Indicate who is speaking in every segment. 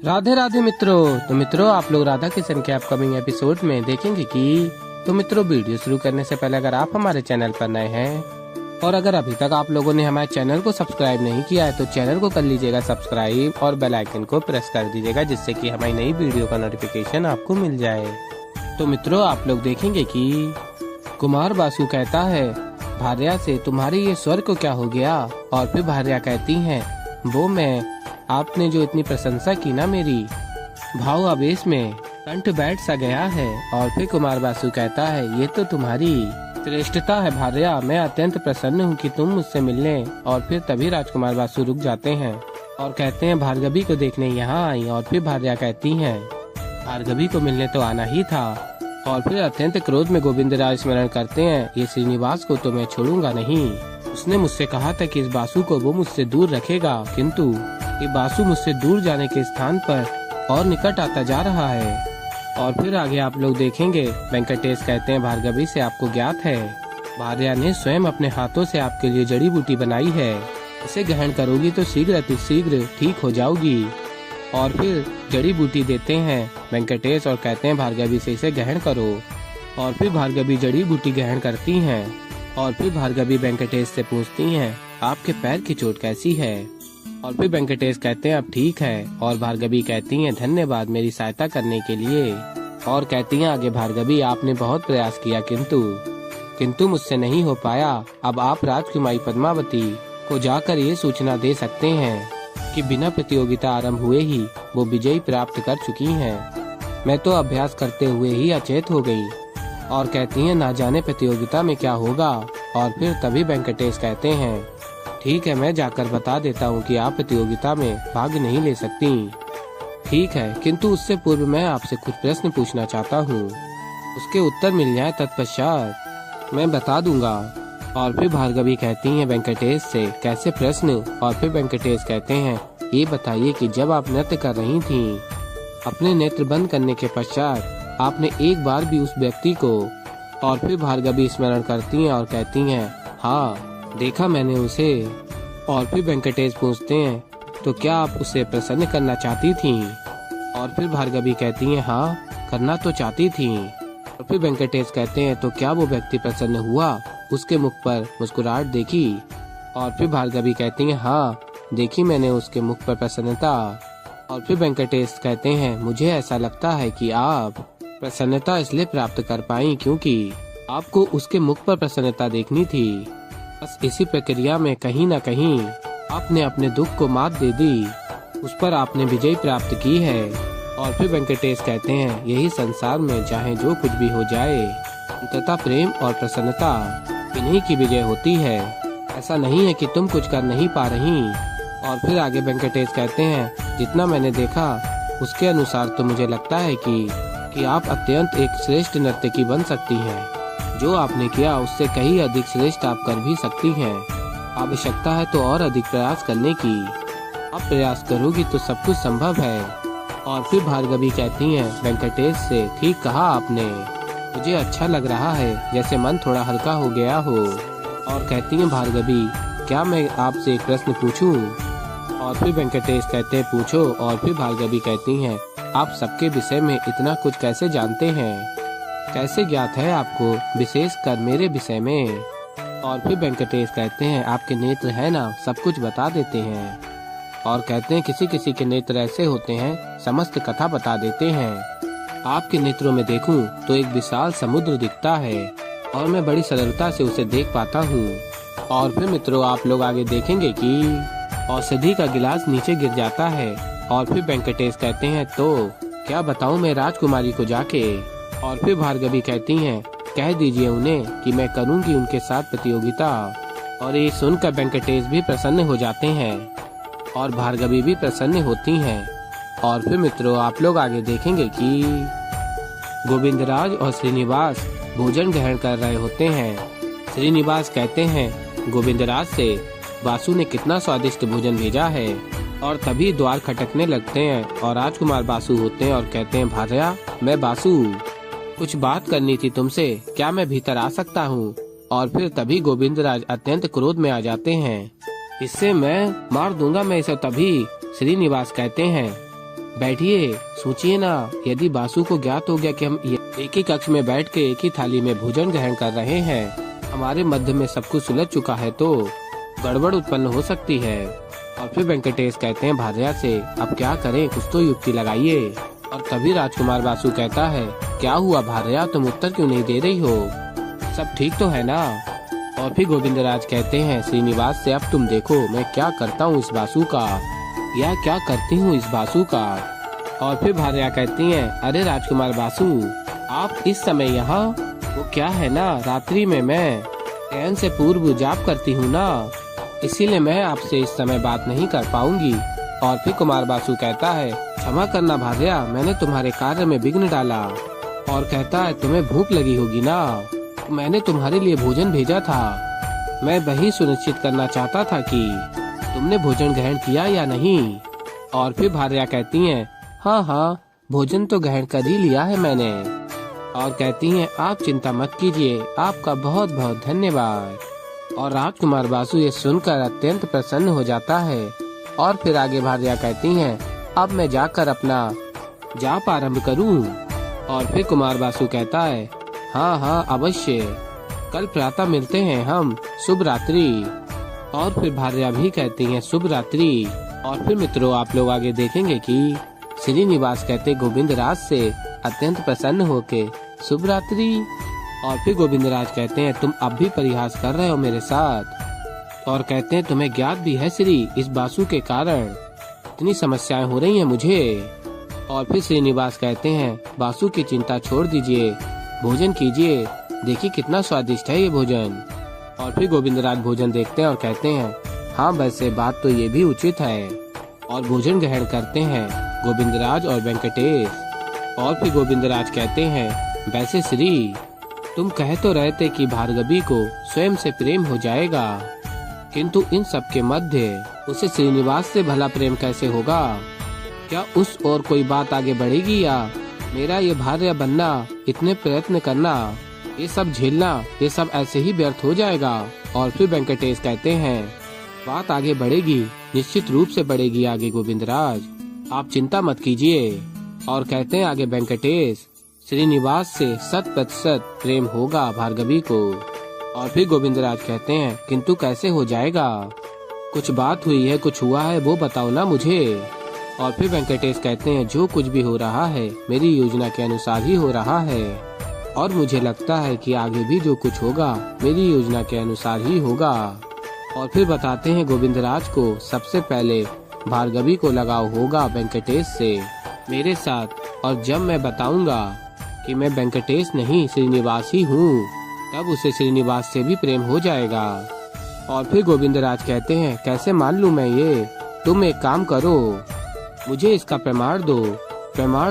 Speaker 1: राधे राधे मित्रों। तो मित्रों आप लोग राधा किशन के अपकमिंग एपिसोड में देखेंगे कि तो मित्रों वीडियो शुरू करने से पहले अगर आप हमारे चैनल पर नए हैं और अगर अभी तक आप लोगों ने हमारे चैनल को सब्सक्राइब नहीं किया है तो चैनल को कर लीजिएगा सब्सक्राइब और बेल आइकन को प्रेस कर दीजिएगा, जिससे कि हमारी नई वीडियो का नोटिफिकेशन आपको मिल जाए। तो मित्रों आप लोग देखेंगे कि कुमार बासु कहता है भार्या से, तुम्हारे ये स्वर को क्या हो गया? और फिर भार्या कहती है, वो मैं आपने जो इतनी प्रशंसा की ना मेरी, भाव आवेश में कंठ बैठ सा गया है। और फिर कुमार बासु कहता है, ये तो तुम्हारी श्रेष्ठता है भार्या, मैं अत्यंत प्रसन्न हूँ कि तुम मुझसे मिलने। और फिर तभी राजकुमार बासु रुक जाते हैं और कहते हैं भार्गवी को देखने यहाँ आई। और फिर भार्या कहती है, भार्गवी को मिलने तो आना ही था। और फिर अत्यंत क्रोध में गोविंदराज स्मरण करते हैं, ये श्रीनिवास को तो मैं छोड़ूंगा नहीं। उसने मुझसे कहा था कि इस बासु को वो मुझसे दूर रखेगा, किंतु ये बासु मुझसे दूर जाने के स्थान पर और निकट आता जा रहा है। और फिर आगे आप लोग देखेंगे वेंकटेश कहते हैं, भार्गवी से आपको ज्ञात है भार्या ने स्वयं अपने हाथों से आपके लिए जड़ी बूटी बनाई है, इसे ग्रहण करोगी तो शीघ्र अतिशीघ्र ठीक हो जाओगी। और फिर जड़ी बूटी देते हैं वेंकटेश और कहते हैं भार्गवी से इसे ग्रहण करो। और फिर भार्गवी जड़ी बूटी ग्रहण करती हैं। और फिर भार्गवी वेंकटेश से पूछती हैं, आपके पैर की चोट कैसी है? और फिर वेंकटेश कहते हैं अब ठीक है। और भार्गवी कहती हैं, धन्यवाद मेरी सहायता करने के लिए। और कहती हैं आगे भार्गवी, आपने बहुत प्रयास किया किंतु मुझसे नहीं हो पाया। अब आप राजकुमारी पद्मावती को जाकर ये सूचना दे सकते हैं कि बिना प्रतियोगिता आरंभ हुए ही वो विजय प्राप्त कर चुकी हैं। मैं तो अभ्यास करते हुए ही अचेत हो गई। और कहती हैं, ना जाने प्रतियोगिता में क्या होगा। और फिर तभी वेंकटेश कहते हैं, ठीक है मैं जाकर बता देता हूँ कि आप प्रतियोगिता में भाग नहीं ले सकती। ठीक है, किंतु उससे पूर्व मैं आपसे कुछ प्रश्न पूछना चाहता हूँ, उसके उत्तर मिल जाए तत्पश्चात मैं बता दूंगा। और फिर भार्गवी कहती हैं वेंकटेश से, कैसे प्रश्न? और फिर वेंकटेश कहते हैं, ये बताइए कि जब आप नृत्य कर रही थीं, अपने नेत्र बंद करने के पश्चात आपने एक बार भी उस व्यक्ति को? और फिर भार्गवी स्मरण करती हैं और कहती हैं, हाँ देखा मैंने उसे। और फिर वेंकटेश पूछते हैं, तो क्या आप उसे प्रसन्न करना चाहती थीं? और फिर भार्गवी कहती हैं, हाँ करना तो चाहती थीं। और फिर वेंकटेश कहते हैं, तो क्या वो व्यक्ति प्रसन्न हुआ? उसके मुख पर मुस्कुराहट देखी? और फिर भार्गवी कहती हैं, हाँ देखी मैंने उसके मुख पर प्रसन्नता। और फिर वेंकटेश कहते हैं, मुझे ऐसा लगता है कि आप प्रसन्नता इसलिए प्राप्त कर पाई क्योंकि आपको उसके मुख पर प्रसन्नता देखनी थी। बस इसी प्रक्रिया में कहीं न कहीं आपने अपने दुख को मात दे दी, उस पर आपने विजय प्राप्त की है। और फिर वेंकटेश कहते हैं, यही संसार में चाहे जो कुछ भी हो जाए, अंततः प्रेम और प्रसन्नता इन्हीं की विजय होती है। ऐसा नहीं है कि तुम कुछ कर नहीं पा रही। और फिर आगे वेंकटेश कहते हैं, जितना मैंने देखा उसके अनुसार तो मुझे लगता है कि आप अत्यंत एक श्रेष्ठ नर्तकी बन सकती हैं। जो आपने किया उससे कहीं अधिक श्रेष्ठ आप कर भी सकती हैं। आवश्यकता है तो और अधिक प्रयास करने की। आप प्रयास करोगी तो सब कुछ संभव है। और फिर भार्गवी कहती हैं वेंकटेश से, ठीक कहा आपने, मुझे अच्छा लग रहा है, जैसे मन थोड़ा हल्का हो गया हो। और कहती हैं भार्गवी, क्या मैं आपसे एक प्रश्न पूछूं? और फिर वेंकटेश कहते हैं, पूछो। और फिर भार्गवी कहती हैं, आप सबके विषय में इतना कुछ कैसे जानते हैं? कैसे ज्ञात है आपको, विशेषकर मेरे विषय में? और फिर वेंकटेश कहते हैं, आपके नेत्र है ना, सब कुछ बता देते हैं। और कहते हैं, किसी किसी के नेत्र ऐसे होते हैं, समस्त कथा बता देते हैं। आपके नेत्रों में देखूं तो एक विशाल समुद्र दिखता है और मैं बड़ी सरलता से उसे देख पाता हूँ। और फिर मित्रों आप लोग आगे देखेंगे कि औषधि का गिलास नीचे गिर जाता है। और फिर वेंकटेश कहते हैं, तो क्या बताऊं मैं राजकुमारी को जाके? और फिर भार्गवी कहती हैं, कह दीजिए उन्हें कि मैं करूंगी उनके साथ प्रतियोगिता। और ये सुनकर वेंकटेश भी प्रसन्न हो जाते हैं और भार्गवी भी प्रसन्न होती हैं। और फिर मित्रों आप लोग आगे देखेंगे कि गोविंदराज और श्रीनिवास भोजन ग्रहण कर रहे होते हैं। श्रीनिवास कहते हैं गोविंदराज से, बासु ने कितना स्वादिष्ट भोजन भेजा है। और तभी द्वार खटकने लगते हैं और राजकुमार बासु होते हैं और कहते हैं, भार्या मैं बासु, कुछ बात करनी थी तुमसे, क्या मैं भीतर आ सकता हूँ? और फिर तभी गोविंदराज अत्यंत क्रोध में आ जाते हैं, इससे मैं मार दूंगा मैं इसे। तभी श्रीनिवास कहते हैं, बैठिए, सोचिए ना, यदि बासु को ज्ञात हो गया कि हम एक ही कक्ष में बैठ के एक ही थाली में भोजन ग्रहण कर रहे हैं, हमारे मध्य में सब कुछ सुलझ चुका है तो गड़बड़ उत्पन्न हो सकती है। और फिर वेंकटेश कहते हैं भार्या से, अब क्या करें, कुछ तो युक्ति लगाइए। और तभी राजकुमार बासु कहता है, क्या हुआ भार्या, तुम उत्तर क्यों नहीं दे रही हो, सब ठीक तो है ना। और फिर गोविंदराज कहते हैं श्रीनिवास से, अब तुम देखो मैं क्या करता हूँ इस बासु का, या क्या करती हूँ इस बासु का। और फिर भार्या कहती हैं, अरे राजकुमार बासु, आप इस समय यहाँ, वो क्या है ना, रात्रि में मैं शयन से पूर्व जाप करती हूँ ना, इसीलिए मैं आपसे इस समय बात नहीं कर पाऊंगी। और फिर कुमार बासु कहता है, क्षमा करना भार्या, मैंने तुम्हारे कार्य में विघ्न डाला। और कहता है, तुम्हें भूख लगी होगी ना, मैंने तुम्हारे लिए भोजन भेजा था, मैं वही सुनिश्चित करना चाहता था कि तुमने भोजन ग्रहण किया या नहीं। और फिर भार्या कहती हैं, हाँ हाँ, भोजन तो ग्रहण कर ही लिया है मैंने। और कहती हैं, आप चिंता मत कीजिए, आपका बहुत बहुत धन्यवाद। और राजकुमार बासु ये सुनकर अत्यंत प्रसन्न हो जाता है। और फिर आगे भार्या कहती हैं, अब मैं जाकर अपना जाप आरंभ करूं। और फिर कुमार बासु कहता है, हाँ हाँ अवश्य, कल प्रातः मिलते हैं हम, शुभ रात्रि। और फिर भार्या भी कहती हैं, शुभ रात्रि। और फिर मित्रों, आप लोग आगे देखेंगे कि श्रीनिवास कहते गोविंदराज से अत्यंत प्रसन्न होके, शुभ रात्रि। और फिर गोविंदराज कहते हैं, तुम अब भी परिहास कर रहे हो मेरे साथ, और कहते हैं तुम्हें ज्ञात भी है श्री, इस बासु के कारण इतनी समस्याएं हो रही हैं मुझे। और फिर श्रीनिवास कहते हैं, बासु की चिंता छोड़ दीजिए, भोजन कीजिए, देखिए कितना स्वादिष्ट है ये भोजन। और फिर गोविंदराज भोजन देखते हैं और कहते हैं, हाँ वैसे बात तो ये भी उचित है। और भोजन ग्रहण करते हैं गोविंदराज और वेंकटेश। और फिर गोविंदराज कहते हैं, वैसे श्री, तुम कह तो रहे थे कि भार्गवी को स्वयं से प्रेम हो जाएगा, किंतु इन सब के मध्य उसे श्रीनिवास से भला प्रेम कैसे होगा? क्या उस और कोई बात आगे बढ़ेगी, या मेरा ये भार्या बनना, इतने प्रयत्न करना, ये सब झेलना, ये सब ऐसे ही व्यर्थ हो जाएगा? और फिर वेंकटेश कहते हैं, बात आगे बढ़ेगी, निश्चित रूप से बढ़ेगी आगे गोविंदराज, आप चिंता मत कीजिए। और कहते हैं आगे वेंकटेश, श्रीनिवास से 100% प्रेम होगा भार्गवी को। और फिर गोविंदराज कहते हैं, किंतु कैसे हो जाएगा? कुछ बात हुई है, कुछ हुआ है, वो बताओ ना मुझे। और फिर वेंकटेश कहते हैं, जो कुछ भी हो रहा है मेरी योजना के अनुसार ही हो रहा है, और मुझे लगता है कि आगे भी जो कुछ होगा मेरी योजना के अनुसार ही होगा। और फिर बताते हैं गोविंदराज को सबसे पहले भार्गवी को लगाव होगा वेंकटेश से मेरे साथ, और जब मैं बताऊंगा कि मैं वेंकटेश नहीं श्रीनिवास ही हूँ, तब उसे श्रीनिवास से भी प्रेम हो जाएगा। और फिर गोविंदराज कहते हैं, कैसे मान लूं मैं ये? तुम एक काम करो, मुझे इसका प्रमाण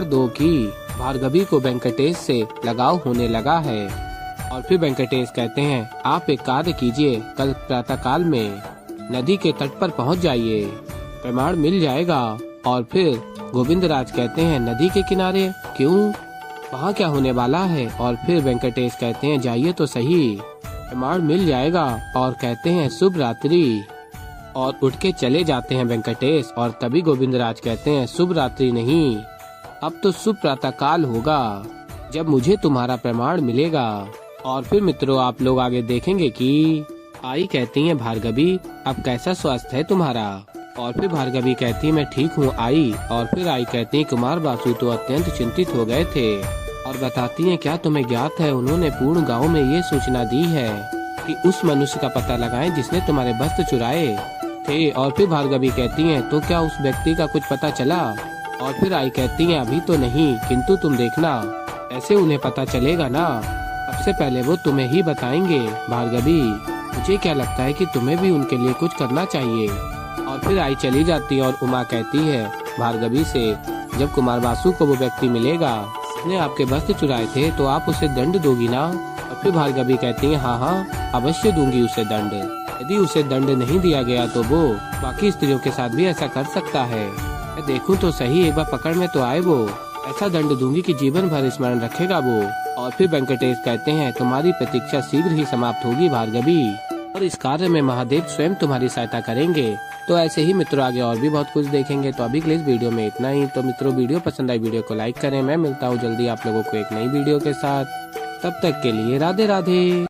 Speaker 1: दो कि भार्गवी को वेंकटेश से लगाव होने लगा है। और फिर वेंकटेश कहते हैं, आप एक कार्य कीजिए, कल प्रातः काल में नदी के तट पर पहुंच जाइए, प्रमाण मिल जाएगा। और फिर गोविंदराज कहते हैं, नदी के किनारे क्यों, वहाँ क्या होने वाला है? और फिर वेंकटेश कहते हैं, जाइए तो सही, प्रमाण मिल जाएगा। और कहते हैं, शुभ रात्रि। और उठ के चले जाते हैं वेंकटेश। और तभी गोविंदराज कहते हैं, शुभ रात्रि नहीं, अब तो शुभ प्रातः काल होगा, जब मुझे तुम्हारा प्रमाण मिलेगा। और फिर मित्रों, आप लोग आगे देखेंगे कि आई कहती हैं, भार्गवी अब कैसा स्वास्थ्य है तुम्हारा? और फिर भार्गवी कहती है, मैं ठीक हूँ आई। और फिर आई कहती है, कुमार बासु तो अत्यंत चिंतित हो गए थे, और बताती हैं, क्या तुम्हें ज्ञात है, उन्होंने पूर्ण गांव में ये सूचना दी है कि उस मनुष्य का पता लगाएं जिसने तुम्हारे वस्त्र चुराए थे। और फिर भार्गवी कहती हैं, तो क्या उस व्यक्ति का कुछ पता चला? और फिर आई कहती हैं, अभी तो नहीं, किंतु तुम देखना, ऐसे उन्हें पता चलेगा ना, सबसे पहले वो तुम्हें ही बताएंगे भार्गवी। मुझे क्या लगता है कि तुम्हें भी उनके लिए कुछ करना चाहिए। और फिर आई चली जाती है। और उमा कहती है भार्गवी से, जब कुमार बासु को वो व्यक्ति मिलेगा जिसने आपके वस्त्र चुराए थे, तो आप उसे दंड दोगी ना? और फिर भार्गवी कहती है, हाँ हाँ अवश्य दूंगी उसे दंड। यदि उसे दंड नहीं दिया गया तो वो बाकी स्त्रियों के साथ भी ऐसा कर सकता है। मैं देखूं तो सही, एक बार पकड़ में तो आए वो, ऐसा दंड दूंगी कि जीवन भर स्मरण रखेगा वो। और फिर वेंकटेश कहते हैं, तुम्हारी प्रतीक्षा शीघ्र ही समाप्त होगी भार्गवी, और इस कार्य में महादेव स्वयं तुम्हारी सहायता करेंगे। तो ऐसे ही मित्रों आगे और भी बहुत कुछ देखेंगे। तो अभी के लिए इस वीडियो में इतना ही। तो मित्रों वीडियो पसंद आई वीडियो को लाइक करें। मैं मिलता हूँ जल्दी आप लोगों को एक नई वीडियो के साथ। तब तक के लिए राधे राधे।